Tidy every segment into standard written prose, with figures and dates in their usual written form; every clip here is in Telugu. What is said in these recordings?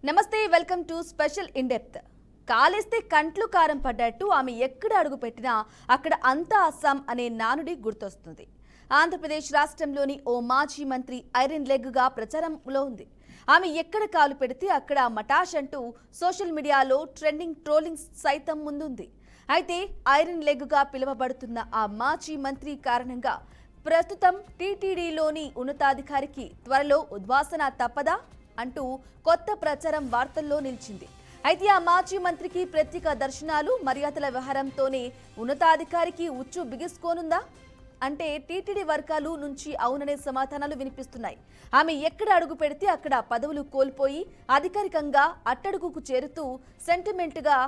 నమస్తే welcome to special in depth. కాలేస్తే కంట్లు కారం పడ్డట్టు ఆమె ఎక్కడ అడుగు పెట్టినా అక్కడ అంతా అస్సాం అనే నానుడి గుర్తొస్తుంది. ఆంధ్రప్రదేశ్ రాష్ట్రంలోని ఓ మాజీ మంత్రి ఐరన్ లెగ్గా ప్రచారంలో ఉంది. ఆమె ఎక్కడ కాలు పెడితే అక్కడ మటాష్ అంటూ సోషల్ మీడియాలో ట్రెండింగ్ ట్రోలింగ్స్ సైతం ముందుంది. అయితే ఐరన్ లెగ్గా పిలువబడుతున్న ఆ మాజీ మంత్రి కారణంగా ప్రస్తుతం టీటీడీలోని ఉన్నతాధికారికి త్వరలో ఉద్వాసన తప్పదా అంటూ కొత్త ప్రచారం వార్తల్లో నిలిచింది. అయితే ఆ మాజీ మంత్రికి ప్రత్యేక దర్శనాలు మర్యాదల వ్యవహారంతోనే ఉన్నతాధికారికి ఉచ్చు బిగుసుకోనుందా అంటే టీటీడీ వర్గాలు నుంచి అవుననే సమాధానాలు వినిపిస్తున్నాయి. ఆమె ఎక్కడ అడుగు పెడితే అక్కడ పదవులు కోల్పోయి అధికారికంగా అట్టడుగుకు చేరుతూ సెంటిమెంట్గా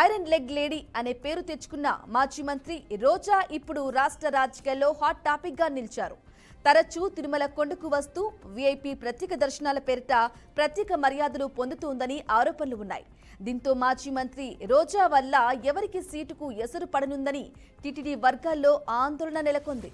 ఐరన్ లెగ్ లేడీ అనే పేరు తెచ్చుకున్న మాజీ మంత్రి రోజా ఇప్పుడు రాష్ట్ర రాజకీయాల్లో హాట్ టాపిక్ గా నిలిచారు. తరచూ తిరుమల కొండకు వస్తూ వీఐపీ ప్రత్యేక దర్శనాల పేరిట ప్రత్యేక మర్యాదలు పొందుతోందని ఆరోపణలు ఉన్నాయి. దీంతో మాజీ మంత్రి రోజా వల్ల ఎవరికి సీటుకు ఎసరు పడనుందని టీటీడీ వర్గాల్లో ఆందోళన నెలకొంది.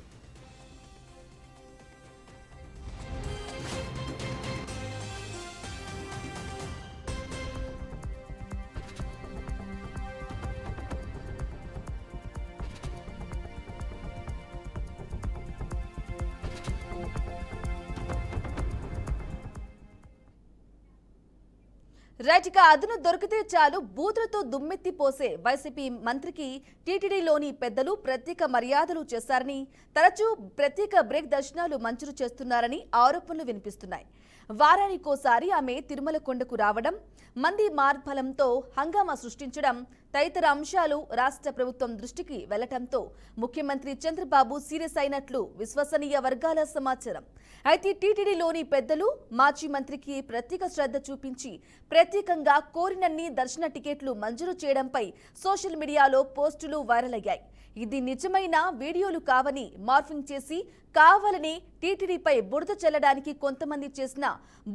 రైట్గా అదును దొరికితే చాలు బూతులతో దుమ్మెత్తి పోసే వైసీపీ మంత్రికి టీటీడీలోని పెద్దలు ప్రత్యేక మర్యాదలు చేశారని, తరచూ ప్రత్యేక బ్రేక్ దర్శనాలు మంజూరు చేస్తున్నారని ఆరోపణలు వినిపిస్తున్నాయి. వారానికోసారి ఆమె తిరుమల కొండకు రావడం, మంది మార్బలంతో హంగామా సృష్టించడం తదితర అంశాలు రాష్ట్ర ప్రభుత్వం దృష్టికి వెళ్లటంతో ముఖ్యమంత్రి చంద్రబాబు సీరియస్ అయినట్లు విశ్వసనీయ వర్గాల సమాచారం. అయితే టీటీడీలోని పెద్దలు మాజీ మంత్రికి ప్రత్యేక శ్రద్ధ చూపించి ప్రత్యేకంగా కోరినన్ని దర్శన టికెట్లు మంజూరు చేయడంపై సోషల్ మీడియాలో పోస్టులు వైరల్ అయ్యాయి. ఇది నిజమైన వీడియోలు కావని మార్ఫింగ్ చేసి కావాలని టీటీడీపై బురద చల్లడానికి కొంతమంది చేసిన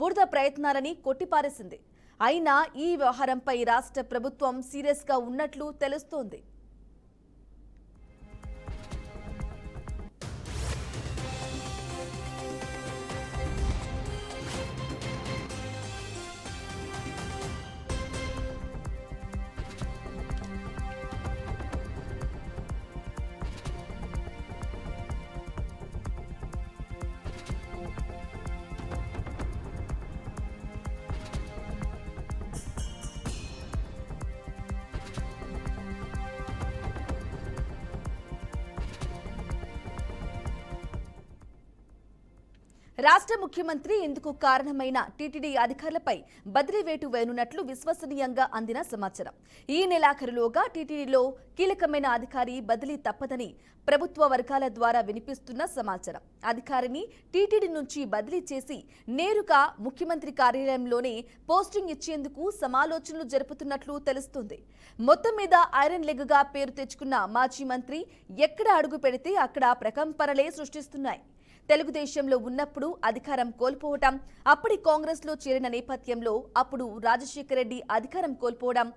బురద ప్రయత్నాలని కొట్టిపారేసింది. అయినా ఈ వ్యవహారంపై రాష్ట్ర ప్రభుత్వం సీరియస్ గా ఉన్నట్లు తెలుస్తోంది. రాష్ట్ర ముఖ్యమంత్రి ఇందుకు కారణమైన టీటీడీ అధికారులపై బదిలీ వేటు వేయనున్నట్లు విశ్వసనీయంగా అందిన సమాచారం. ఈ నెలాఖరులోగా టీటీడీలో కీలకమైన అధికారి బదిలీ తప్పదని ప్రభుత్వ వర్గాల ద్వారా వినిపిస్తున్న సమాచారం. అధికారిని టీటీడీ నుంచి బదిలీ చేసి నేరుగా ముఖ్యమంత్రి కార్యాలయంలోనే పోస్టింగ్ ఇచ్చేందుకు సమాలోచనలు జరుపుతున్నట్లు తెలుస్తోంది. మొత్తం మీద ఐరన్ లెగ్ గా పేరు తెచ్చుకున్న మాజీ మంత్రి ఎక్కడ అడుగు పెడితే అక్కడ ప్రకంపనలే సృష్టిస్తున్నాయి. తెలుగుదేశంలో ఉన్నప్పుడు అధికారం కోల్పోవటం, అప్పటి కాంగ్రెస్ లో చేరిన నేపథ్యంలో అప్పుడు రాజశేఖర రెడ్డి అధికారం కోల్పోవడం,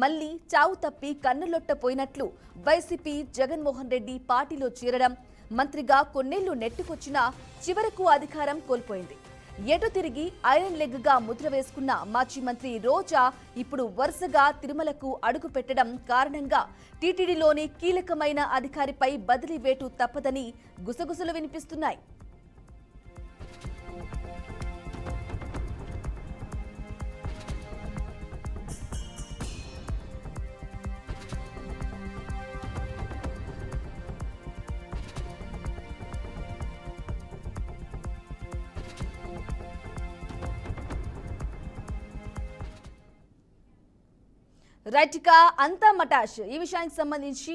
మళ్లీ చావు తప్పి కన్నులొట్టపోయినట్లు వైసీపీ జగన్మోహన్ రెడ్డి పార్టీలో చేరడం, మంత్రిగా కొన్నేళ్లు నెట్టుకొచ్చినా చివరకు అధికారం కోల్పోయింది. ఎటు తిరిగి ఐరన్ లెగ్ గా ముద్ర వేసుకున్న మాజీ మంత్రి రోజా ఇప్పుడు వరుసగా తిరుమలకు అడుగు పెట్టడం కారణంగా టీటీడీలోని కీలకమైన అధికారిపై బదిలీ వేటు తప్పదని గుసగుసలు వినిపిస్తున్నాయి. రైట్ గా అంతా మటాష్ ఈ విషయానికి సంబంధించి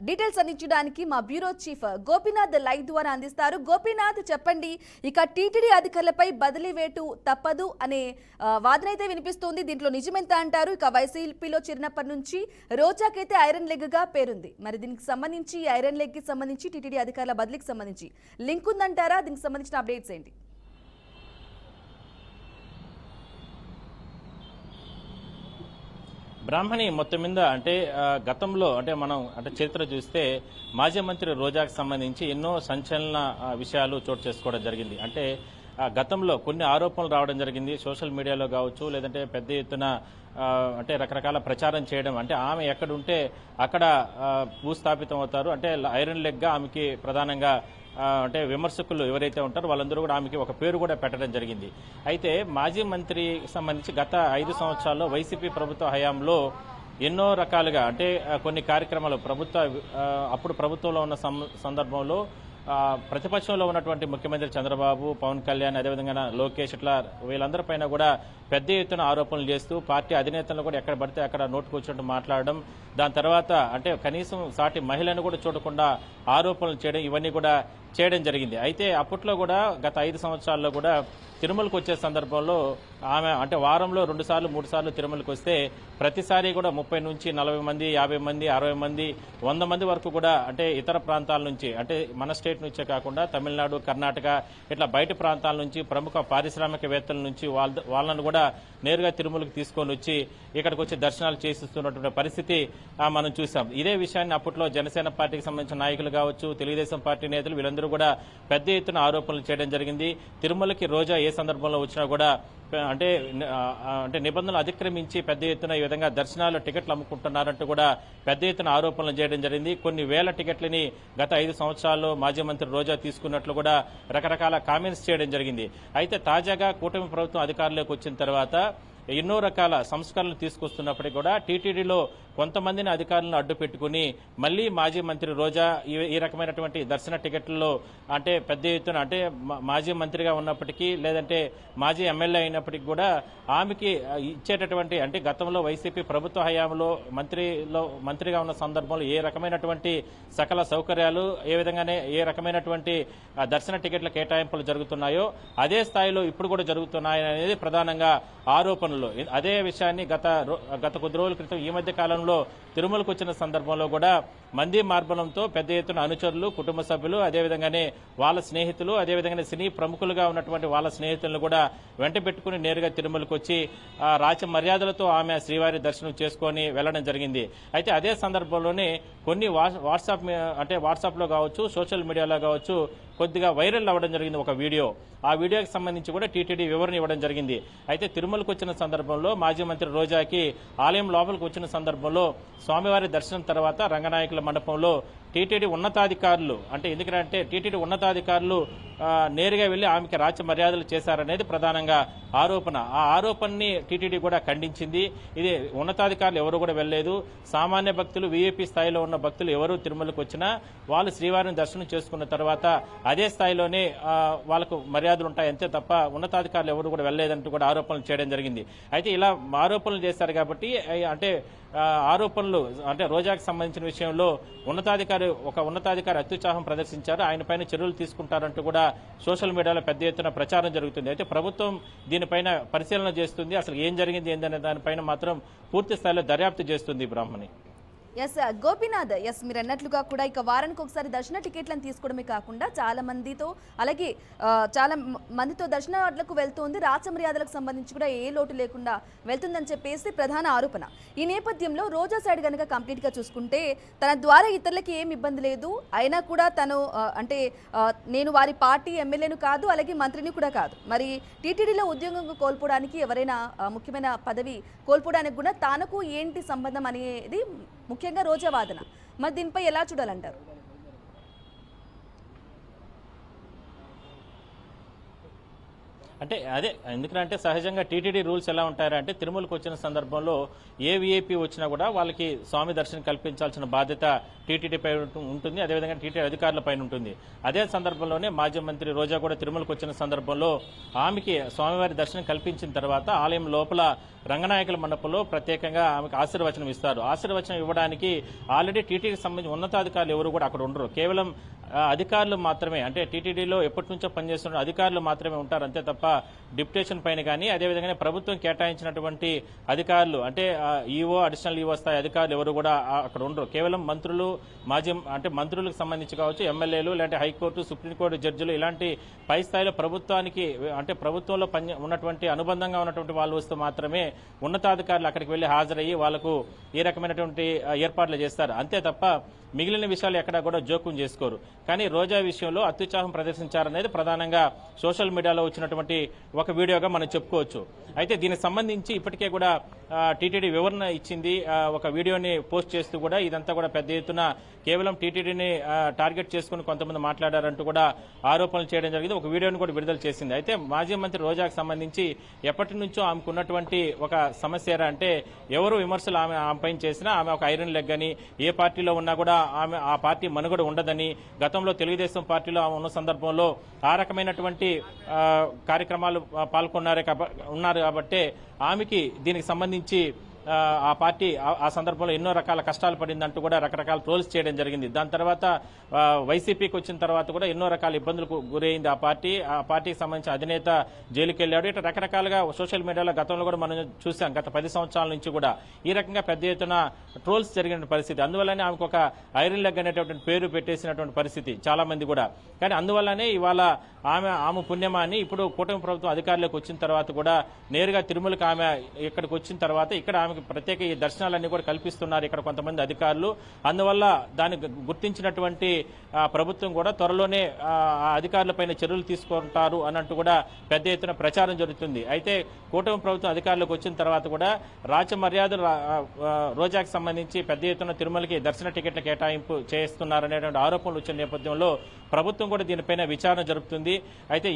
డీటెయిల్స్ అందించడానికి మా బ్యూరో చీఫ్ గోపీనాథ్ లైవ్ ద్వారా అందిస్తారు. గోపీనాథ్ చెప్పండి, ఇక టీటీడీ అధికారులపై బదిలీ వేటు తప్పదు అనే వాదన అయితే వినిపిస్తోంది. దీంట్లో నిజమెంత అంటారు? ఇక వైసీపీలో చేరినప్పటి నుంచి రోజాకైతే ఐరన్ లెగ్ గా పేరుంది. మరి దీనికి సంబంధించి ఐరన్ లెగ్ కి సంబంధించి టీటీడీ అధికారుల బదిలీకి సంబంధించి లింక్ ఉందంటారా? దీనికి సంబంధించిన అప్డేట్స్ ఏంటి? బ్రాహ్మణి మొత్తం మీద అంటే గతంలో అంటే మనం అంటే చరిత్ర చూస్తే మాజీ మంత్రి రోజాకు సంబంధించి ఎన్నో సంచలన విషయాలు చోటు చేసుకోవడం జరిగింది. అంటే గతంలో కొన్ని ఆరోపణలు రావడం జరిగింది సోషల్ మీడియాలో కావచ్చు, లేదంటే పెద్ద ఎత్తున అంటే రకరకాల ప్రచారం చేయడం, అంటే ఆమె ఎక్కడ ఉంటే అక్కడ భూస్థాపితం అవుతారు, అంటే ఐరన్ లెగ్ గా ఆమెకి ప్రధానంగా అంటే విమర్శకులు ఎవరైతే ఉంటారో వాళ్ళందరూ కూడా ఆమెకి ఒక పేరు కూడా పెట్టడం జరిగింది. అయితే మాజీ మంత్రికి సంబంధించి గత 5 సంవత్సరాల్లో వైసీపీ ప్రభుత్వ హయాంలో ఎన్నో రకాలుగా అంటే కొన్ని కార్యక్రమాలు అప్పుడు ప్రభుత్వంలో ఉన్న సందర్భంలో ప్రతిపక్షంలో ఉన్నటువంటి ముఖ్యమంత్రి చంద్రబాబు, పవన్ కళ్యాణ్, అదేవిధంగా లోకేష్, ఇట్లా వీళ్ళందరిపైన కూడా పెద్ద ఎత్తున ఆరోపణలు చేస్తూ పార్టీ అధినేతలను కూడా ఎక్కడ పడితే అక్కడ నోటుకొచ్చినట్టు మాట్లాడడం, దాని తర్వాత అంటే కనీసం సాటి మహిళను కూడా చూడకుండా ఆరోపణలు చేయడం, ఇవన్నీ కూడా చేయడం జరిగింది. అయితే అప్పట్లో కూడా గత 5 సంవత్సరాల్లో కూడా తిరుమలకు వచ్చే సందర్భంలో ఆమె అంటే వారంలో 2 సార్లు 3 సార్లు తిరుమలకు వస్తే ప్రతిసారి కూడా 30 నుంచి 40 మంది, 50 మంది, 60 మంది, 100 మంది వరకు కూడా అంటే ఇతర ప్రాంతాల నుంచి, అంటే మన స్టేట్ నుంచే కాకుండా తమిళనాడు, కర్ణాటక, ఇట్లా బయట ప్రాంతాల నుంచి ప్రముఖ పారిశ్రామికవేత్తల నుంచి వాళ్ళను కూడా నేరుగా తిరుమలకు తీసుకొని వచ్చి ఇక్కడికి వచ్చి దర్శనాలు చేసిస్తున్నటువంటి పరిస్థితి మనం చూసాం. ఇదే విషయాన్ని అప్పట్లో జనసేన పార్టీకి సంబంధించిన నాయకులు కావచ్చు, తెలుగుదేశం పార్టీ నేతలు వీళ్ళందరూ కూడా పెద్ద ఎత్తున ఆరోపణలు చేయడం జరిగింది. తిరుమలకి రోజా ఏ సందర్భంలో వచ్చినా కూడా అంటే నిబంధనలు అతిక్రమించి పెద్ద ఎత్తున ఈ విధంగా దర్శనాలు టికెట్లు అమ్ముకుంటున్నారంటూ కూడా పెద్ద ఎత్తున ఆరోపణలు చేయడం జరిగింది. కొన్ని వేల టికెట్లని గత 5 సంవత్సరాల్లో మాజీ మంత్రి రోజా తీసుకున్నట్లు కూడా రకరకాల కామెంట్స్ చేయడం జరిగింది. అయితే తాజాగా కూటమి ప్రభుత్వం అధికారంలోకి వచ్చిన తర్వాత ఎన్నో రకాల సంస్కరణలు తీసుకొస్తున్నప్పటికీ కూడా టీటీడీలో కొంతమందిని అధికారులను అడ్డు పెట్టుకుని మళ్లీ మాజీ మంత్రి రోజా ఈ రకమైనటువంటి దర్శన టికెట్లలో అంటే పెద్ద ఎత్తున అంటే మాజీ మంత్రిగా ఉన్నప్పటికీ లేదంటే మాజీ ఎమ్మెల్యే అయినప్పటికీ కూడా ఆమెకి ఇచ్చేటటువంటి అంటే గతంలో వైసీపీ ప్రభుత్వ హయాంలో మంత్రిగా ఉన్న సందర్భంలో ఏ రకమైనటువంటి సకల సౌకర్యాలు ఏ విధంగానే ఏ రకమైనటువంటి దర్శన టికెట్ల కేటాయింపులు జరుగుతున్నాయో అదే స్థాయిలో ఇప్పుడు కూడా జరుగుతున్నాయనేది ప్రధానంగా ఆరోపణలు. అదే విషయాన్ని గత కొద్ది రోజుల క్రితం ఈ మధ్య కాలంలో తిరుమలకు వచ్చిన సందర్భంలో కూడా మంది మార్బలంతో పెద్ద ఎత్తున అనుచరులు, కుటుంబ సభ్యులు, అదేవిధంగానే వాళ్ళ స్నేహితులు, అదేవిధంగానే సినీ ప్రముఖులుగా ఉన్నటువంటి వాళ్ళ స్నేహితులను కూడా వెంట పెట్టుకుని నేరుగా తిరుమలకు వచ్చి రాచ మర్యాదలతో ఆమె శ్రీవారి దర్శనం చేసుకుని వెళ్లడం జరిగింది. అయితే అదే సందర్భంలోనే కొన్ని వాట్సాప్లో కావచ్చు, సోషల్ మీడియాలో కావచ్చు కొద్దిగా వైరల్ అవ్వడం జరిగింది ఒక వీడియో. ఆ వీడియోకి సంబంధించి కూడా టీటీడీ వివరణ ఇవ్వడం జరిగింది. అయితే తిరుమలకు వచ్చిన సందర్భంలో మాజీ మంత్రి రోజాకి ఆలయం లోపలికి వచ్చిన సందర్భంలో స్వామివారి దర్శనం తర్వాత రంగనాయకుల మండపంలో టీటీడీ ఉన్నతాధికారులు అంటే ఎందుకంటే టీటీడీ ఉన్నతాధికారులు నేరుగా వెళ్లి ఆమెకి రాచ మర్యాదలు చేశారనేది ప్రధానంగా ఆరోపణ. ఆ ఆరోపణని టీటీడీ కూడా ఖండించింది. ఇది ఉన్నతాధికారులు ఎవరు కూడా వెళ్లేదు, సామాన్య భక్తులు, వీఐపీ స్థాయిలో ఉన్న భక్తులు ఎవరు తిరుమలకు వచ్చినా వాళ్ళు శ్రీవారిని దర్శనం చేసుకున్న తర్వాత అదే స్థాయిలోనే వాళ్ళకు మర్యాదలు ఉంటాయి అంతే తప్ప ఉన్నతాధికారులు ఎవరు కూడా వెళ్లేదంటూ కూడా ఆరోపణలు చేయడం జరిగింది. అయితే ఇలా ఆరోపణలు చేశారు కాబట్టి అంటే ఆరోపణలు అంటే రోజాకి సంబంధించిన విషయంలో ఒక ఉన్నతాధికారి అత్యుత్సాహం ప్రదర్శించారు, ఆయన పైన చర్యలు తీసుకుంటారంటూ కూడా సోషల్ మీడియాలో పెద్ద ఎత్తున ప్రచారం జరుగుతుంది. అయితే ప్రభుత్వం దీనిపైన పరిశీలన చేస్తుంది, అసలు ఏం జరిగింది ఏందనే దానిపైన మాత్రం పూర్తి స్థాయిలో దర్యాప్తు చేస్తుంది బ్రాహ్మణి. ఎస్ గోపీనాథ్, మీరు అన్నట్లుగా కూడా ఇక వారానికి ఒకసారి దర్శన టికెట్లను తీసుకోవడమే కాకుండా చాలా మందితో అలాగే చాలా మందితో దర్శనాలకు వెళ్తుంది, రాచమర్యాదలకు సంబంధించి కూడా ఏ లోటు లేకుండా వెళ్తుందని చెప్పేసి ప్రధాన ఆరోపణ. ఈ నేపథ్యంలో రోజా సైడ్ కనుక కంప్లీట్గా చూసుకుంటే తన ద్వారా ఇతరులకి ఏం ఇబ్బంది లేదు, అయినా కూడా తను అంటే నేను వారి పార్టీ ఎమ్మెల్యేను కాదు, అలాగే మంత్రిని కూడా కాదు, మరి టీటీడీలో ఉద్యోగం కోల్పోవడానికి ఎవరైనా ముఖ్యమైన పదవి కోల్పోవడానికి కూడా తనకు ఏంటి సంబంధం అనేది ముఖ్యంగా రోజా వాదన. మరి దీనిపై ఎలా చూడాలంటారు? అంటే అదే ఎందుకంటే సహజంగా టీటీడీ రూల్స్ ఎలా ఉంటాయంటే తిరుమలకు వచ్చిన సందర్భంలో ఏ వీఐపీ వచ్చినా కూడా వాళ్ళకి స్వామి దర్శనం కల్పించాల్సిన బాధ్యత టీటీడీ పై ఉంటుంది, అదేవిధంగా టీటీడీ అధికారుల పైన ఉంటుంది. అదే సందర్భంలోనే మాజీ మంత్రి రోజా కూడా తిరుమలకు వచ్చిన సందర్భంలో ఆమెకి స్వామివారి దర్శనం కల్పించిన తర్వాత ఆలయం లోపల రంగనాయకుల మండపంలో ప్రత్యేకంగా ఆమెకు ఆశీర్వచనం ఇస్తారు. ఆశీర్వచనం ఇవ్వడానికి ఆల్రెడీ టీటీడీకి సంబంధించిన ఉన్నతాధికారులు ఎవరు కూడా అక్కడ ఉండరు, కేవలం అధికారులు మాత్రమే అంటే టీటీడీలో ఎప్పటి నుంచో పనిచేస్తున్న అధికారులు మాత్రమే ఉంటారు అంతే తప్ప డిప్యుటేషన్ పైన కానీ అదేవిధంగా ప్రభుత్వం కేటాయించినటువంటి అధికారులు అంటే ఈఓ అడిషనల్ ఈఓ స్థాయి అధికారులు ఎవరు కూడా అక్కడ ఉండరు. కేవలం మంత్రులు, మాజీ అంటే మంత్రులకు సంబంధించి కావచ్చు, ఎమ్మెల్యేలు, లేదంటే హైకోర్టు, సుప్రీంకోర్టు జడ్జిలు ఇలాంటి పై స్థాయిలో ప్రభుత్వానికి అంటే ప్రభుత్వంలో ఉన్నటువంటి అనుబంధంగా ఉన్నటువంటి వాళ్ళు వస్తూ మాత్రమే ఉన్నతాధికారులు అక్కడికి వెళ్లి హాజరయ్యి వాళ్లకు ఈ రకమైనటువంటి ఏర్పాట్లు చేస్తారు. అంతే తప్ప మిగిలిన విషయాలు ఎక్కడా కూడా జోక్యం చేసుకోరు. కానీ రోజా విషయంలో అత్యుత్సాహం ప్రదర్శించారనేది ప్రధానంగా సోషల్ మీడియాలో వచ్చినటువంటి ఒక వీడియోగా మనం చెప్పుకోవచ్చు. అయితే దీనికి సంబంధించి ఇప్పటికే కూడా టీటీడీ వివరణ ఇచ్చింది. ఒక వీడియోని పోస్ట్ చేస్తూ కూడా ఇదంతా కూడా పెద్ద ఎత్తున కేవలం టీటీడీని టార్గెట్ చేసుకుని కొంతమంది మాట్లాడారంటూ కూడా ఆరోపణలు చేయడం జరిగింది. ఒక వీడియోని కూడా విడుదల చేసింది. అయితే మాజీ మంత్రి రోజాకు సంబంధించి ఎప్పటి నుంచో ఆమెకున్నటువంటి ఒక సమస్య అంటే ఎవరు విమర్శలు ఆమె పైన చేసినా ఆమె ఒక ఐరన్ లెగ్ అని, ఏ పార్టీలో ఉన్నా కూడా ఆమె ఆ పార్టీ మనుగడ ఉండదని, గతంలో తెలుగుదేశం పార్టీలో ఆమె ఉన్న సందర్భంలో ఆ రకమైనటువంటి కార్యక్రమాలు ఉన్నారు కాబట్టి ఆమెకి దీనికి సంబంధించి ఆ పార్టీ ఆ సందర్భంలో ఎన్నో రకాల కష్టాలు పడిందంటూ కూడా రకరకాల ట్రోల్స్ చేయడం జరిగింది. దాని తర్వాత వైసీపీకి వచ్చిన తర్వాత కూడా ఎన్నో రకాల ఇబ్బందులకు గురైంది ఆ పార్టీకి సంబంధించిన అధినేత జైలుకి వెళ్ళాడు. ఇట్లా రకరకాలుగా సోషల్ మీడియాలో గతంలో కూడా మనం చూసాం. గత 10 సంవత్సరాల నుంచి కూడా ఈ రకంగా పెద్ద ఎత్తున ట్రోల్స్ జరిగిన పరిస్థితి. అందువల్లనే ఆమెకు ఒక ఐరన్ లెగ్ అనేటువంటి పేరు పెట్టేసినటువంటి పరిస్థితి చాలా మంది కూడా. కానీ అందువల్లనే ఇవాళ ఆమె పుణ్యమా అని ఇప్పుడు కూటమి ప్రభుత్వం అధికారులకు వచ్చిన తర్వాత కూడా నేరుగా తిరుమలకు ఆమె ఇక్కడికి వచ్చిన తర్వాత ఇక్కడ ఆమెకు ప్రత్యేక ఈ దర్శనాలన్నీ కూడా కల్పిస్తున్నారు ఇక్కడ కొంతమంది అధికారులు. అందువల్ల దాన్ని గుర్తించినటువంటి ప్రభుత్వం కూడా త్వరలోనే అధికారులపైన చర్యలు తీసుకుంటారు అన్నట్టు కూడా పెద్ద ఎత్తున ప్రచారం జరుగుతుంది. అయితే కూటమి ప్రభుత్వం అధికారులకు వచ్చిన తర్వాత కూడా రాచమర్యాదలు రోజాకు సంబంధించి పెద్ద ఎత్తున తిరుమలకి దర్శన టికెట్ల కేటాయింపు చేస్తున్నారనేటువంటి ఆరోపణలు వచ్చిన నేపథ్యంలో ప్రభుత్వం కూడా దీనిపైన విచారణ జరుపుతుంది. అయితే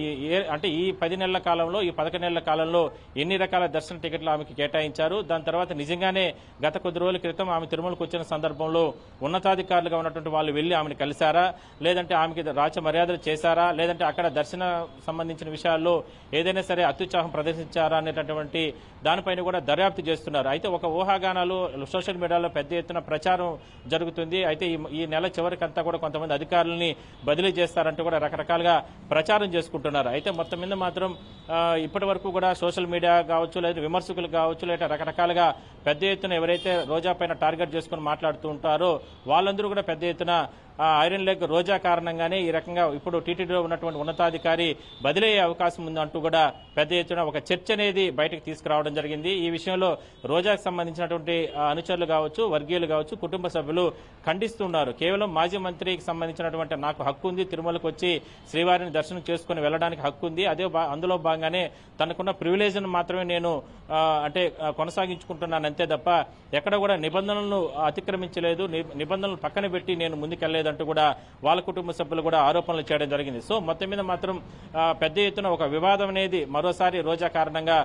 ఈ 10 నెలల కాలంలో, ఈ 11 నెలల కాలంలో ఎన్ని రకాల దర్శన టికెట్లు ఆమెకి కేటాయించారు, దాని తర్వాత నిజంగానే గత కొద్ది రోజుల క్రితం ఆమె తిరుమలకు వచ్చిన సందర్భంలో ఉన్నతాధికారులుగా ఉన్నటువంటి వాళ్ళు వెళ్లి ఆమెను కలిశారా, లేదంటే ఆమెకి రాచ మర్యాదలు చేశారా, లేదంటే అక్కడ దర్శన సంబంధించిన విషయాల్లో ఏదైనా సరే అత్యుత్సాహం ప్రదర్శించారా అనేటటువంటి దానిపైన కూడా దర్యాప్తు చేస్తున్నారు. అయితే ఒక ఊహాగానాలు సోషల్ మీడియాలో పెద్ద ఎత్తున ప్రచారం జరుగుతుంది. అయితే ఈ నెల చివరికంతా కూడా కొంతమంది అధికారులని బదిలీ చేస్తారంటూ కూడా రకరకాలుగా ప్రచారం చేసుకుంటున్నారు. అయితే మొత్తం మీద మాత్రం ఇప్పటి వరకు కూడా సోషల్ మీడియా కావచ్చు, లేదా విమర్శకులు కావచ్చు, లేదా రకరకాలుగా పెద్ద ఎత్తున ఎవరైతే రోజా పైన టార్గెట్ చేసుకుని మాట్లాడుతూ ఉంటారో వాళ్ళందరూ కూడా పెద్ద ఎత్తున ఐరన్ లెగ్ రోజా కారణంగానే ఈ రకంగా ఇప్పుడు టీటీడీలో ఉన్నటువంటి ఉన్నతాధికారి బదిలీ అయ్యే అవకాశం ఉందంటూ కూడా పెద్ద ఎత్తున ఒక చర్చ అనేది బయటకు తీసుకురావడం జరిగింది. ఈ విషయంలో రోజాకు సంబంధించినటువంటి అనుచరులు కావచ్చు, వర్గీయులు కావచ్చు, కుటుంబ సభ్యులు ఖండిస్తున్నారు. కేవలం మాజీ మంత్రికి సంబంధించినటువంటి నాకు హక్కు ఉంది, తిరుమలకు వచ్చి శ్రీవారిని దర్శనం చేసుకుని వెళ్లడానికి హక్కు ఉంది, అందులో భాగంగానే తనకున్న ప్రివిలేజ్ను మాత్రమే నేను కొనసాగించుకుంటున్నాను అంతే తప్ప ఎక్కడ కూడా నిబంధనలను అతిక్రమించలేదు, నిబంధనలు పక్కన పెట్టి నేను ముందుకెళ్లేదంటూ కూడా వాళ్ళ కుటుంబ సభ్యులు కూడా ఆరోపణలు చేయడం జరిగింది. సో మొత్తం మీద మాత్రం పెద్ద ఎత్తున ఒక వివాదం అనేది మరోసారి రోజా కారణంగా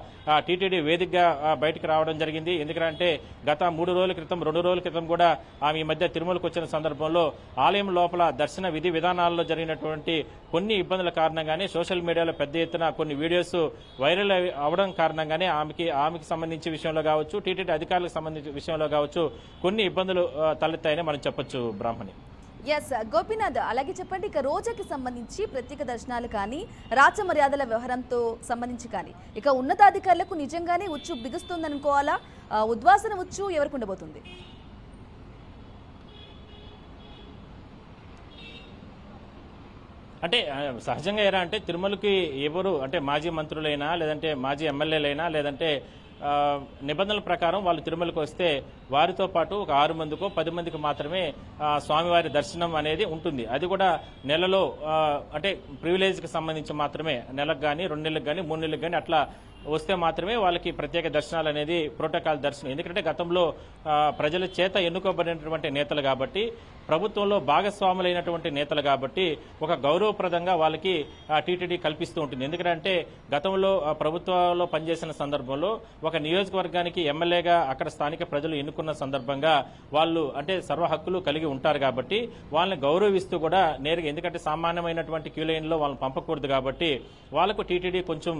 టీటీడీ వేదికగా బయటకు రావడం జరిగింది. ఎందుకంటే గత 2 రోజుల క్రితం కూడా ఆమె ఈ మధ్య తిరుమలకు వచ్చిన సందర్భంలో ఆలయం లోపల దర్శన విధి విధానాల్లో జరిగినటువంటి కొన్ని ఇబ్బందుల కారణంగానే సోషల్ మీడియాలో పెద్ద ఎత్తున కొన్ని వీడియోస్ వైరల్ అవడం కారణంగానే ఆమెకి సంబంధించి విషయంలో కావచ్చు, టీటీడీ అధికారులకు సంబంధించిన విషయంలో కావచ్చు కొన్ని ఇబ్బందులు తలెత్తాయని మనం చెప్పొచ్చు. బ్రాహ్మణి. ఎస్ గోపీనాథ్, అలాగే చెప్పండి, ఇక రోజాకి సంబంధించి ప్రత్యేక దర్శనాలు కానీ రాచ మర్యాదల వ్యవహారంతో సంబంధించి కానీ ఇక ఉన్నతాధికారులకు నిజంగానే ఉచ్చు బిగుస్తుందనుకోవాలా? ఉద్వాసన ఉచ్చు ఎవరికి ఉండబోతుంది? అంటే సహజంగా ఎలా అంటే తిరుమలకి ఎవరు అంటే మాజీ మంత్రులైనా, లేదంటే మాజీ ఎమ్మెల్యేలైనా, లేదంటే నిబంధనల ప్రకారం వాళ్ళు తిరుమలకు వస్తే వారితో పాటు ఒక 6 మందికో 10 మందికి మాత్రమే స్వామివారి దర్శనం అనేది ఉంటుంది. అది కూడా నెలలో అంటే ప్రివిలేజ్కి సంబంధించి మాత్రమే, నెలకు కానీ 2 నెలలకు కానీ 3 నెలలకు కానీ అట్లా వస్తే మాత్రమే వాళ్ళకి ప్రత్యేక దర్శనాలు అనేది ప్రోటోకాల్ దర్శనం. ఎందుకంటే గతంలో ప్రజల చేత ఎన్నుకోబడినటువంటి నేతలు కాబట్టి, ప్రభుత్వంలో భాగస్వాములైనటువంటి నేతలు కాబట్టి ఒక గౌరవప్రదంగా వాళ్ళకి టీటీడీ కల్పిస్తూ ఉంటుంది. ఎందుకంటే గతంలో ప్రభుత్వంలో పనిచేసిన సందర్భంలో ఒక నియోజకవర్గానికి ఎమ్మెల్యేగా అక్కడ స్థానిక ప్రజలు ఎన్నుకున్న సందర్భంగా వాళ్ళు అంటే సర్వ హక్కులు కలిగి ఉంటారు కాబట్టి వాళ్ళని గౌరవిస్తూ కూడా నేరుగా, ఎందుకంటే సామాన్యమైనటువంటి క్యూ లైన్లో వాళ్ళని పంపకూడదు కాబట్టి వాళ్ళకు టీటీడీ కొంచెం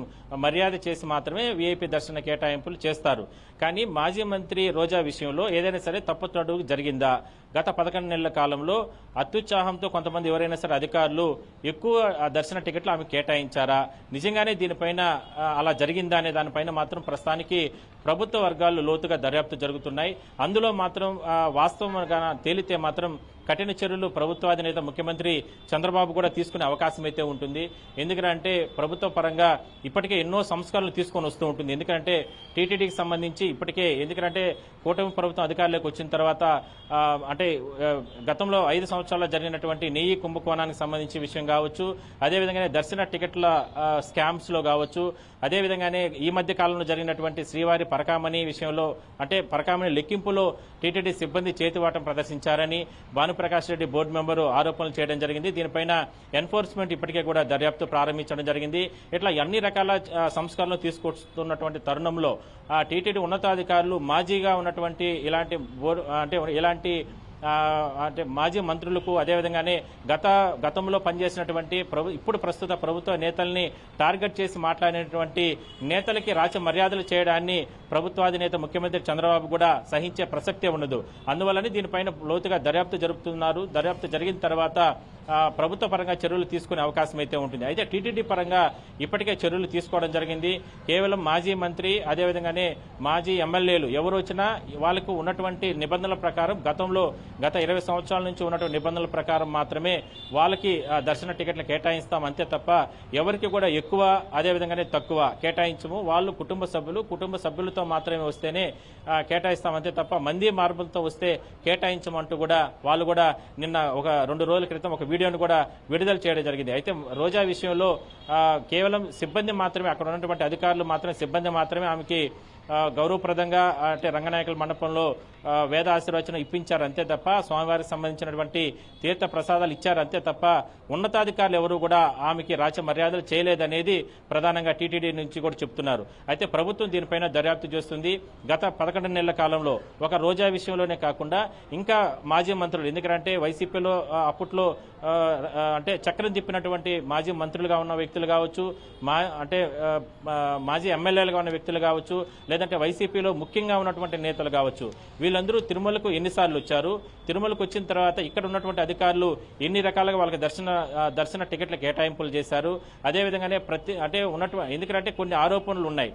మర్యాద చేసి మాత్రమే వీఐపీ దర్శన కేటాయింపులు చేస్తారు. కానీ మాజీ మంత్రి రోజా విషయంలో ఏదైనా సరే తప్పుతడు జరిగిందా? గత 11 నెలల కాలంలో అత్యుత్సాహంతో కొంతమంది ఎవరైనా సరే అధికారులు ఎక్కువ దర్శన టికెట్లు ఆమె కేటాయించారా? నిజంగానే దీనిపైన అలా జరిగిందా అనే దానిపైన మాత్రం ప్రస్తుతానికి ప్రభుత్వ వర్గాలు లోతుగా దర్యాప్తు జరుగుతున్నాయి. అందులో మాత్రం వాస్తవంగా తేలితే మాత్రం కఠిన చర్యలు ప్రభుత్వాధినేత ముఖ్యమంత్రి చంద్రబాబు కూడా తీసుకునే అవకాశం అయితే ఉంటుంది. ఎందుకంటే ప్రభుత్వ పరంగా ఇప్పటికే ఎన్నో సంస్కరణలు తీసుకొని వస్తూ ఉంటుంది. ఎందుకంటే టీటీడీకి సంబంధించి ఇప్పటికే ఎందుకంటే కూటమి ప్రభుత్వం అధికారంలోకి వచ్చిన తర్వాత అంటే గతంలో 5 సంవత్సరాల్లో జరిగినటువంటి నెయ్యి కుంభకోణానికి సంబంధించి విషయం కావచ్చు, అదేవిధంగానే దర్శన టికెట్ల స్కామ్స్ లో కావచ్చు, అదేవిధంగానే ఈ మధ్య కాలంలో జరిగినటువంటి శ్రీవారి పరకామణి విషయంలో అంటే పరకామణి లెక్కింపులో టీటీడీ సిబ్బంది చేతివాటం ప్రదర్శించారని భానుప్రకాష్ రెడ్డి బోర్డు మెంబరు ఆరోపణలు చేయడం జరిగింది. దీనిపైన ఎన్ఫోర్స్మెంట్ ఇప్పటికే కూడా దర్యాప్తు ప్రారంభించడం జరిగింది. ఇట్లా అన్ని రకాల సంస్కరణలు తీసుకొస్తున్నటువంటి తరుణంలో టీటీడీ ఉన్నతాధికారులు మాజీగా ఉన్నటువంటి ఇలాంటి అంటే మాజీ మంత్రులకు అదేవిధంగానే గతంలో పనిచేసినటువంటి ఇప్పుడు ప్రస్తుత ప్రభుత్వ నేతల్ని టార్గెట్ చేసి మాట్లాడినటువంటి నేతలకి రాచ మర్యాదలు చేయడాన్ని ప్రభుత్వాధినేత ముఖ్యమంత్రి చంద్రబాబు కూడా సహించే ప్రసక్తే ఉండదు. అందువల్లనే దీనిపైన లోతుగా దర్యాప్తు జరుపుతున్నారు. దర్యాప్తు జరిగిన తర్వాత ప్రభుత్వ పరంగా చర్యలు తీసుకునే అవకాశం అయితే ఉంటుంది. అయితే టీటీడీ పరంగా ఇప్పటికే చర్యలు తీసుకోవడం జరిగింది. కేవలం మాజీ మంత్రి అదేవిధంగానే మాజీ ఎమ్మెల్యేలు ఎవరు వచ్చినా వాళ్ళకు ఉన్నటువంటి నిబంధనల ప్రకారం గత 20 సంవత్సరాల నుంచి ఉన్నటువంటి నిబంధనల ప్రకారం మాత్రమే వాళ్ళకి దర్శన టికెట్లు కేటాయిస్తాం, అంతే తప్ప ఎవరికి కూడా ఎక్కువ అదేవిధంగానే తక్కువ కేటాయించము. వాళ్ళు కుటుంబ సభ్యులతో మాత్రమే వస్తేనే కేటాయిస్తాం, అంతే తప్ప మంది మార్పులతో వస్తే కేటాయించమంటూ కూడా వాళ్ళు కూడా నిన్న ఒక 2 రోజుల క్రితం ఒక వీడియోను కూడా విడుదల చేయడం జరిగింది. అయితే రోజా విషయంలో కేవలం సిబ్బంది మాత్రమే, అక్కడ ఉన్నటువంటి అధికారులు మాత్రమే, సిబ్బంది మాత్రమే ఆమెకి గౌరవప్రదంగా అంటే రంగనాయకుల మండపంలో వేద ఆశీర్వచనం ఇప్పించారు, అంతే తప్ప స్వామివారికి సంబంధించినటువంటి తీర్థ ప్రసాదాలు ఇచ్చారు, అంతే తప్ప ఉన్నతాధికారులు ఎవరు కూడా ఆమెకి రాచ మర్యాదలు చేయలేదనేది ప్రధానంగా టీటీడీ నుంచి కూడా చెప్తున్నారు. అయితే ప్రభుత్వం దీనిపైన దర్యాప్తు చేస్తుంది. గత 11 నెలల కాలంలో ఒక రోజా విషయంలోనే కాకుండా ఇంకా మాజీ మంత్రులు, ఎందుకంటే వైసీపీలో అప్పట్లో అంటే చక్రం తిప్పినటువంటి మాజీ మంత్రులుగా ఉన్న వ్యక్తులు కావచ్చు, మాజీ ఎమ్మెల్యేలుగా ఉన్న వ్యక్తులు కావచ్చు, లేదంటే వైసీపీలో ముఖ్యంగా ఉన్నటువంటి నేతలు కావచ్చు, వీళ్ళందరూ తిరుమలకు ఎన్నిసార్లు వచ్చారు, తిరుమలకు వచ్చిన తర్వాత ఇక్కడ ఉన్నటువంటి అధికారులు ఎన్ని రకాలుగా వాళ్ళకి దర్శన టికెట్ల కేటాయింపులు చేశారు, అదేవిధంగానే ఎందుకంటే కొన్ని ఆరోపణలు ఉన్నాయి.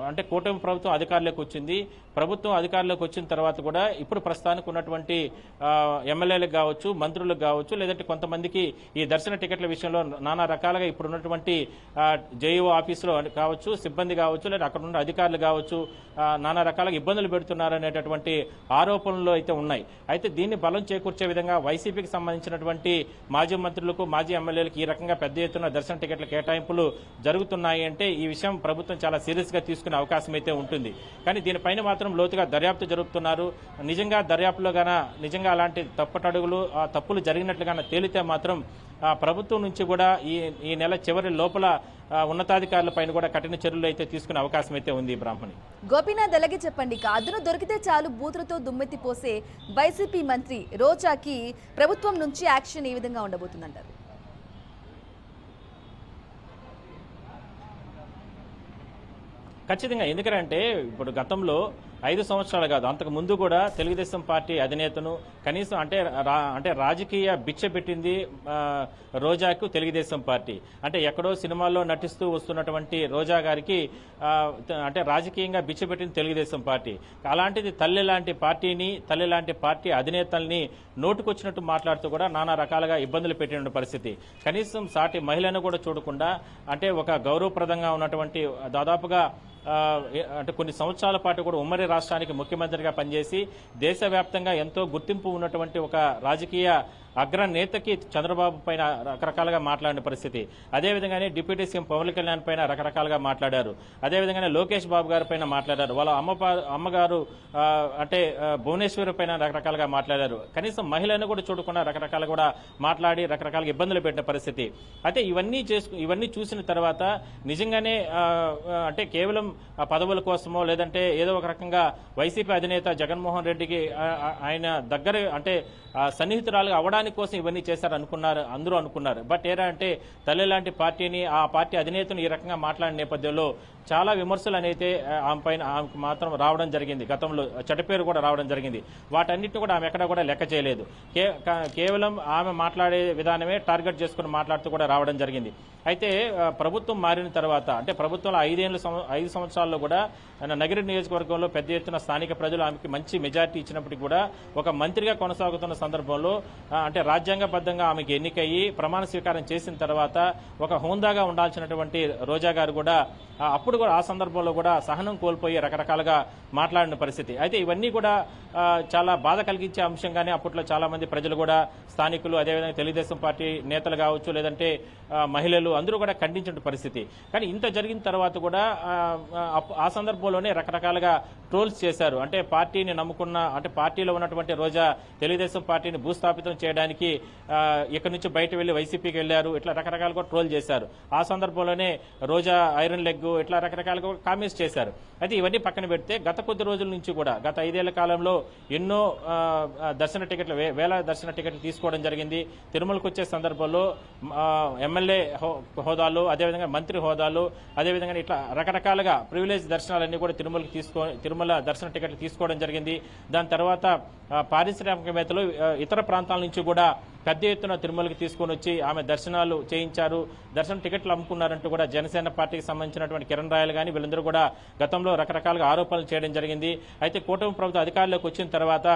అంటే కూటమి ప్రభుత్వం అధికారంలోకి వచ్చింది. ప్రభుత్వం అధికారంలోకి వచ్చిన తర్వాత కూడా ఇప్పుడు ప్రస్తుతానికి ఉన్నటువంటి ఎమ్మెల్యేలకు కావచ్చు, మంత్రులకు కావచ్చు, లేదంటే కొంతమందికి ఈ దర్శన టికెట్ల విషయంలో నానా రకాలుగా ఇప్పుడు ఉన్నటువంటి జేఈఓ ఆఫీసులో కావచ్చు, సిబ్బంది కావచ్చు, లేదా అక్కడ ఉన్న అధికారులు కావచ్చు, నానా రకాలుగా ఇబ్బందులు పెడుతున్నారు అనేటటువంటి ఆరోపణలు అయితే ఉన్నాయి. అయితే దీన్ని బలం చేకూర్చే విధంగా వైసీపీకి సంబంధించినటువంటి మాజీ మంత్రులకు, మాజీ ఎమ్మెల్యేలకు ఈ రకంగా పెద్ద ఎత్తున దర్శన టికెట్ల కేటాయింపులు జరుగుతున్నాయి అంటే ఈ విషయం ప్రభుత్వం చాలా సీరియస్ గా తీసుకునే అవకాశం అయితే ఉంటుంది. కానీ దీనిపైన మాత్రం లోతుగా దర్యాప్తు జరుపుతున్నారు. నిజంగా దర్యాప్తులో నిజంగా అలాంటి తప్పులు జరిగినట్లుగా తేలితే మాత్రం ప్రభుత్వం నుంచి కూడా ఈ నెల చివరి లోపల ఉన్నతాధికారుల పైన కూడా కఠిన చర్యలు అయితే తీసుకునే అవకాశం అయితే ఉంది. బ్రాహ్మణి గోపీనాథ్, అలాగే చెప్పండి, అదును దొరికితే చాలు బూతులతో దుమ్మెత్తి పోసే వైసీపీ మంత్రి రోజాకి ప్రభుత్వం నుంచి యాక్షన్ ఏ విధంగా ఉండబోతుందంటారు? ఖచ్చితంగా. ఎందుకంటే ఇప్పుడు గతంలో 5 సంవత్సరాలు కాదు, అంతకు ముందు కూడా తెలుగుదేశం పార్టీ అధినేతను కనీసం అంటే రాజకీయ భిక్ష పెట్టింది రోజాకు తెలుగుదేశం పార్టీ. అంటే ఎక్కడో సినిమాల్లో నటిస్తూ వస్తున్నటువంటి రోజా గారికి అంటే రాజకీయంగా భిక్ష పెట్టింది తెలుగుదేశం పార్టీ. అలాంటిది తల్లి లాంటి పార్టీ అధినేతల్ని నోటుకొచ్చినట్టు మాట్లాడుతూ కూడా నానా రకాలుగా ఇబ్బందులు పెట్టిన పరిస్థితి. కనీసం సాటి మహిళను కూడా చూడకుండా అంటే ఒక గౌరవప్రదంగా ఉన్నటువంటి దాదాపుగా అంటే కొన్ని సంవత్సరాల పాటు కూడా ఉమ్మడి రాష్ట్రానికి ముఖ్యమంత్రిగా పనిచేసి దేశవ్యాప్తంగా ఎంతో గుర్తింపు ఉన్నటువంటి ఒక రాజకీయ అగ్రనేతకి చంద్రబాబు పైన రకరకాలుగా మాట్లాడిన పరిస్థితి. అదేవిధంగానే డిప్యూటీ సీఎం పవన్ కళ్యాణ్ పైన రకరకాలుగా మాట్లాడారు. అదేవిధంగానే లోకేష్ బాబు గారి పైన మాట్లాడారు. వాళ్ళ అమ్మగారు అంటే భువనేశ్వరి పైన రకరకాలుగా మాట్లాడారు. కనీసం మహిళను కూడా చూడకుండా రకరకాలుగా కూడా మాట్లాడి రకరకాలుగా ఇబ్బందులు పెట్టిన పరిస్థితి. అయితే ఇవన్నీ చూసిన తర్వాత నిజంగానే అంటే కేవలం పదవుల కోసమో లేదంటే ఏదో ఒక రకంగా వైసీపీ అధినేత జగన్మోహన్ రెడ్డికి ఆయన దగ్గర అంటే సన్నిహితురాలుగా అవడానికి కోసం ఇవన్నీ చేశారు అందరూ అనుకున్నారు. బట్ ఏరా అంటే తల్లి లాంటి పార్టీని, ఆ పార్టీ అధినేతను ఈ రకంగా మాట్లాడిన నేపథ్యంలో చాలా విమర్శలు అనేది ఆమె పైన ఆమెకు మాత్రం రావడం జరిగింది. గతంలో చెడ్డ పేరు కూడా రావడం జరిగింది. వాటన్నిటిని కూడా ఆమె ఎక్కడ కూడా లెక్క చేయలేదు. కేవలం ఆమె మాట్లాడే విధానమే టార్గెట్ చేసుకుని మాట్లాడుతూ కూడా రావడం జరిగింది. అయితే ప్రభుత్వం మారిన తర్వాత అంటే ప్రభుత్వంలో 5 సంవత్సరాల్లో కూడా నగరి నియోజకవర్గంలో పెద్ద ఎత్తున స్థానిక ప్రజలు ఆమెకి మంచి మెజార్టీ ఇచ్చినప్పటికీ కూడా ఒక మంత్రిగా కొనసాగుతున్న సందర్భంలో అంటే రాజ్యాంగబద్ధంగా ఆమెకి ఎన్నికయ్యి ప్రమాణ స్వీకారం చేసిన తర్వాత ఒక హోందాగా ఉండాల్సినటువంటి రోజా గారు కూడా అప్పుడు కూడా ఆ సందర్భంలో కూడా సహనం కోల్పోయి రకరకాలుగా మాట్లాడిన పరిస్థితి. అయితే ఇవన్నీ కూడా చాలా బాధ కలిగించే అంశంగానే అప్పట్లో చాలా మంది ప్రజలు కూడా స్థానికులు అదేవిధంగా తెలుగుదేశం పార్టీ నేతలు కావచ్చు లేదంటే మహిళలు అందరూ కూడా ఖండించిన పరిస్థితి. కానీ ఇంత జరిగిన తర్వాత కూడా ఆ సందర్భంలోనే రకరకాలుగా ట్రోల్స్ చేశారు. అంటే పార్టీని నమ్ముకున్న అంటే పార్టీలో ఉన్నటువంటి రోజా తెలుగుదేశం పార్టీని భూస్థాపితం చేయడానికి ఇక్కడి నుంచి బయట వెళ్లి వైసీపీకి వెళ్లారు, ఇట్లా రకరకాలుగా ట్రోల్ చేశారు. ఆ సందర్భంలోనే రోజా ఐరన్ లెగ్ ఇట్లా రకరకాలుగా కామెంట్స్ చేశారు. అయితే ఇవన్నీ పక్కన పెడితే గత కొద్ది రోజుల నుంచి కూడా గత 5 ఏళ్ల కాలంలో ఎన్నో దర్శన టికెట్లు వేల దర్శన టికెట్లు తీసుకోవడం జరిగింది. తిరుమలకు వచ్చే సందర్భంలో ఎమ్మెల్యే హోదాలు అదేవిధంగా మంత్రి హోదాలు అదేవిధంగా ఇట్లా రకరకాలుగా ప్రివిలేజ్ దర్శనాలన్నీ కూడా తిరుమల దర్శన టికెట్లు తీసుకోవడం జరిగింది. దాని తర్వాత పారిశ్రామికవేత్తలు ఇతర ప్రాంతాల నుంచి కూడా పెద్ద ఎత్తున తిరుమలకి తీసుకొని వచ్చి ఆమె దర్శనాలు చేయించారు, దర్శన టికెట్లు అమ్ముకున్నారంటూ కూడా జనసేన పార్టీకి సంబంధించినటువంటి కిరణ్ రాయలు కానీ వీళ్ళందరూ కూడా గతంలో రకరకాలుగా ఆరోపణలు చేయడం జరిగింది. అయితే కూటమి ప్రభుత్వం అధికారంలోకి వచ్చిన తర్వాత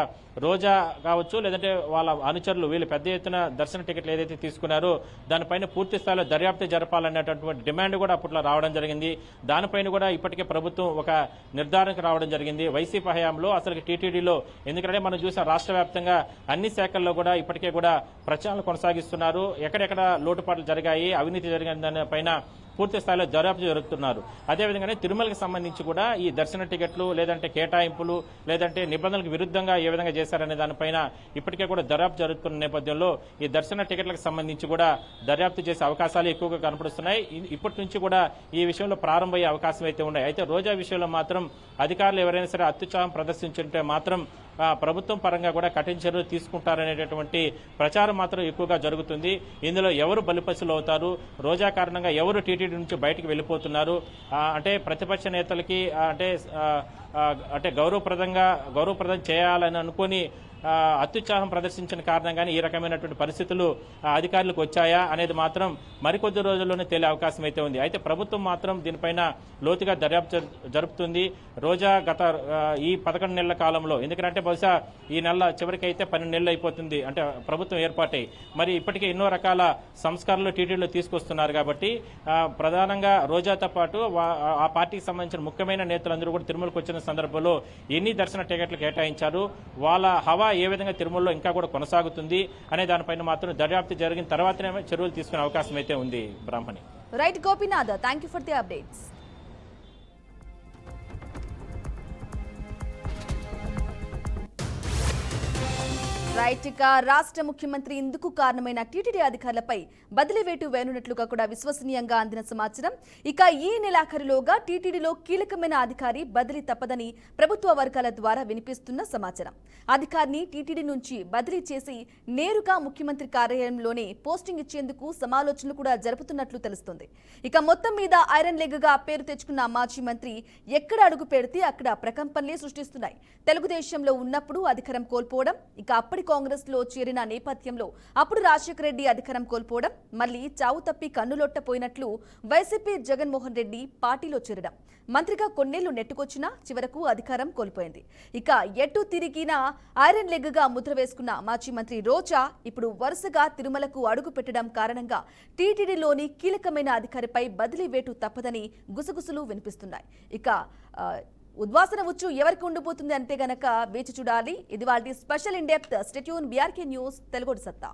రోజా కావచ్చు లేదంటే వాళ్ళ అనుచరులు వీళ్ళు పెద్ద ఎత్తున దర్శన టికెట్లు ఏదైతే తీసుకున్నారో దానిపైన పూర్తి స్థాయిలో దర్యాప్తు జరపాలనేటటువంటి డిమాండ్ కూడా అప్పట్లో రావడం జరిగింది. దానిపైన కూడా ఇప్పటికే ప్రభుత్వం ఒక నిర్ధారణకు రావడం జరిగింది. వైసీపీ హయాంలో అసలు టీటీడీలో ఎందుకంటే మనం చూసాం రాష్ట్ర వ్యాప్తంగా అన్ని శాఖల్లో కూడా ఇప్పటికే కూడా ప్రచారాలు కొనసాగిస్తున్నారు. ఎక్కడెక్కడ లోటుపాట్లు జరిగాయి, అవినీతి జరిగిన దానిపైన పూర్తి స్థాయిలో దర్యాప్తు జరుగుతున్నారు. అదేవిధంగానే తిరుమలకి సంబంధించి కూడా ఈ దర్శన టికెట్లు లేదంటే కేటాయింపులు లేదంటే నిబంధనలకు విరుద్ధంగా ఏ విధంగా చేశారనే దానిపైన ఇప్పటికే కూడా దర్యాప్తు జరుగుతున్న నేపథ్యంలో ఈ దర్శన టికెట్లకు సంబంధించి కూడా దర్యాప్తు చేసే అవకాశాలు ఎక్కువగా కనపడుతున్నాయి. ఇప్పటి నుంచి కూడా ఈ విషయంలో ప్రారంభమయ్యే అవకాశం అయితే ఉన్నాయి. అయితే రోజా విషయంలో మాత్రం అధికారులు ఎవరైనా సరే అత్యుత్సాహం ప్రదర్శించుంటే మాత్రం ప్రభుత్వం పరంగా కూడా కఠిన చర్యలు తీసుకుంటారనేటటువంటి ప్రచారం మాత్రం ఎక్కువగా జరుగుతుంది. ఇందులో ఎవరు బలిపశులు అవుతారు, రోజా కారణంగా ఎవరు టీటీడీ నుంచి బయటికి వెళ్ళిపోతున్నారు, అంటే ప్రతిపక్ష నేతలకి అంటే గౌరవప్రదం చేయాలని అనుకుని అత్యుత్సాహం ప్రదర్శించిన కారణంగానే ఈ రకమైనటువంటి పరిస్థితులు అధికారులకు వచ్చాయా అనేది మాత్రం మరికొద్ది రోజుల్లోనే తేలే అవకాశం అయితే ఉంది. అయితే ప్రభుత్వం మాత్రం దీనిపైన లోతుగా దర్యాప్తు జరుపుతుంది. రోజా గత ఈ 11 నెలల కాలంలో ఎందుకంటే బహుశా ఈ నెల చివరికి అయితే 12 నెలలు అయిపోతుంది అంటే ప్రభుత్వం ఏర్పాటై మరి ఇప్పటికే ఎన్నో రకాల సంస్కరణలు టీటీడీలో తీసుకొస్తున్నారు కాబట్టి ప్రధానంగా రోజాతో పాటు ఆ పార్టీకి సంబంధించిన ముఖ్యమైన నేతలందరూ కూడా తిరుమలకు వచ్చిన సందర్భంలో ఎన్ని దర్శన టికెట్లు కేటాయించారు, వాళ్ళ హవా ఏ విధంగా తిరుమలలో ఇంకా కూడా కొనసాగుతుంది అనే దానిపైన మాత్రం దర్యాప్తు జరిగిన తర్వాతనే చర్యలు తీసుకునే అవకాశం అయితే ఉంది. Brahmani right Gopinath, thank you for the updates. Right, ఇక రాష్ట్ర ముఖ్యమంత్రి ఇందుకు కారణమైన టీటీడీ అధికారులపై బదిలీ వేటు వేయనున్నట్లుగా కూడా విశ్వసనీయంగా అందిన సమాచారం. ఇక ఈ నెలాఖరులోగా టీటీడీలో కీలకమైన అధికారి బదిలీ తప్పదని ప్రభుత్వ వర్గాల ద్వారా వినిపిస్తున్న సమాచారం. అధికారిని టీటీడీ నుంచి బదిలీ చేసి నేరుగా ముఖ్యమంత్రి కార్యాలయంలోనే పోస్టింగ్ ఇచ్చేందుకు సమాలోచనలు కూడా జరుపుతున్నట్లు తెలుస్తుంది. ఇక మొత్తం మీద ఐరన్ లెగ్ గా పేరు తెచ్చుకున్న మాజీ మంత్రి ఎక్కడ అడుగు పెడితే అక్కడ ప్రకంపనలే సృష్టిస్తున్నాయి. తెలుగుదేశంలో ఉన్నప్పుడు అధికారం కోల్పోవడం, ఇక అప్పటి కాంగ్రెస్ లో చేరిన నేపథ్యంలో అప్పుడు రాజశేఖర రెడ్డి అధికారం కోల్పోవడం, మళ్లీ చావు తప్పి కన్నులొట్టపోయినట్లు వైసీపీ జగన్మోహన్ రెడ్డి పార్టీలో చేరడం, మంత్రిగా కొన్నేళ్లు నెట్టుకొచ్చినా చివరకు అధికారం కోల్పోయింది. ఇక ఎటు తిరిగినా ఐరన్ లెగ్ గా ముద్ర వేసుకున్న మాజీ మంత్రి రోజా ఇప్పుడు వరుసగా తిరుమలకు అడుగు పెట్టడం కారణంగా టీటీడీలోని కీలకమైన అధికారిపై బదిలీ వేటు తప్పదని గుసగుసలు వినిపిస్తున్నాయి. ఇక ఉద్వాసన ఉచ్చు ఎవరికి ఉండిపోతుంది అంటే గనక వేచి చూడాలి. ఇది వాళ్ళ special in depth. Stay tune, BRK news Telugu సత్తా.